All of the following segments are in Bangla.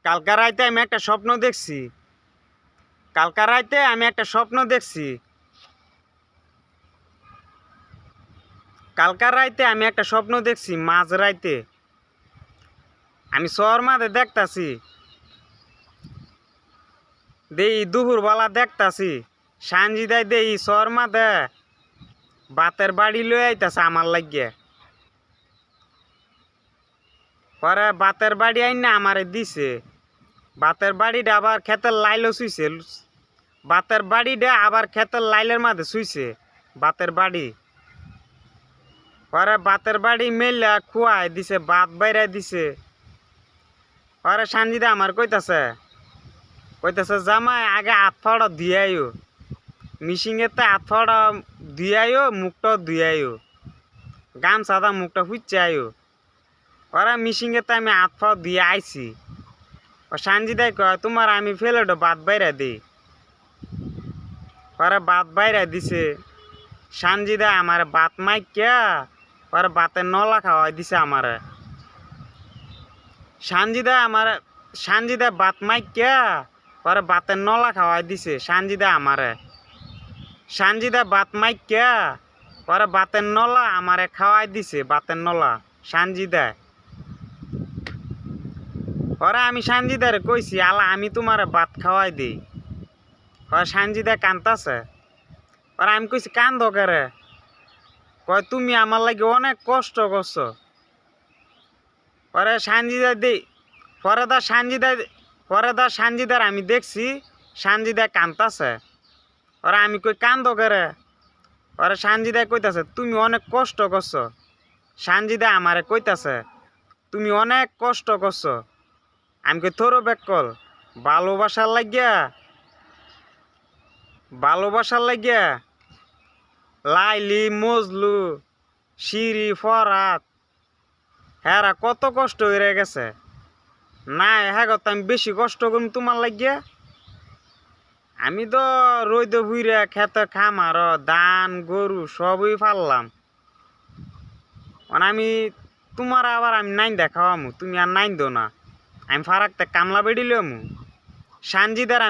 কালকা রাইতে আমি একটা স্বপ্ন দেখছি। কালকা রাইতে আমি একটা স্বপ্ন দেখছি। কালকা রাইতে আমি একটা স্বপ্ন দেখছি। মাঝ রাইতে আমি শহর মাঝে দেখতাছি, দেই দুপুরবেলা দেখতাছি সানজিদাই দেই শহর মাঝে বাতের বাড়ি লই আইতাছে আমার লাগিয়ে। পরে বাতের বাড়ি আইন না আমারে দিছে। বাতের বাড়িটা আবার ক্ষেতের লাইলও শুইছে। বাতের বাড়িটা আবার ক্ষেতের লাইলের মাঝে শুইছে বাতের বাড়ি। পরে বাতের বাড়ি মেলা খুয়াই দিছে, বাত বাইরাই দিছে। পরে সানজিদা আমার কইতাছে জামাই আগে হাত ফাড়া দিয়াইও, মিশিংয়েতে হাত ফাড়া দিয়াইও, মুখটা দিয়াইও, গামছাদা মুখটা ফুচ্ছে আইও। পরে মিশিংয়েতে আমি হাত ফাও দিয়ে আইছি। সানজিদাই কয় তোমার আমি ফেলেটো বাত বাইরা দিই। পরে বাত বাইরা দিছে। সানজিদা আমার বাত মাইকিয়া পরে বাতের নলা খাওয়াই দিছে আমারে। সানজিদা বাত মাইকিয়া পরে বাতের নলা খাওয়াই দিছে সানজিদা আমারে। সানজিদা বাত মাইকিয়া পরে বাতের নলা আমারে খাওয়াই দিছে, বাতের নলা সানজিদা। পরে আমি সানজিদারে কইছি আলা আমি তোমার ভাত খাওয়াই দিই। পরে সানজিদা কান্তাছে। পরে আমি কইছি কান্দ কেরে? কয় তুমি আমার লাগে অনেক কষ্ট করছো। পরে সানজিদা দেই পরে দা সানজিদার আমি দেখছি সানজিদা কান্তাছে। পরে আমি কই কান্দ কেরে? পরে সানজিদা কইতাছে তুমি অনেক কষ্ট করছো। সানজিদা আমারে কইতাছে তুমি অনেক কষ্ট করছো। আমি কই তোরও বেকল ভালোবাসার লাগিয়া লাইলি মজলু শিরি ফরাত হেরা কত কষ্ট হয়ে গেছে। না হ্যাঁ তো আমি বেশি কষ্ট করুন তোমার লাগিয়া। আমি তো রইদ ভুইরা খেতে খামার ধান গরু সবই ফাললাম। মানে আমি তোমার আবার আমি নাইন দেখাওয়ামু, তুমি আর নাইন দো না। আমি ফারাকতে কামলা বেড়িলামু। সানজিদার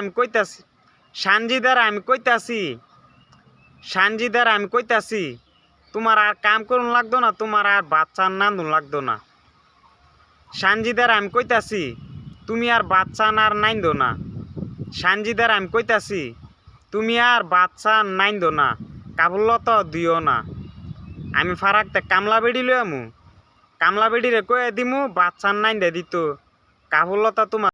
আমি কইতাছি তোমার আর কাম করুন লাগতো না, তোমার আর বাচ্চার নান্দুন লাগতো না। সানজিদার আমি কইতাছি তুমি আর বাচ্চা আর নাইন্দো না। সানজিদার আমি কইতাছি তুমি আর বাচ্চা নাইন্দো না, কাবুল্লত দিও না। আমি ফারাকতে কামলা বেড়ি লইয়ামু, কামলা বেড়িরে কয়ে দিমু বাচ্চার নাইন্দে দিত, কাবুল্লতা তোমার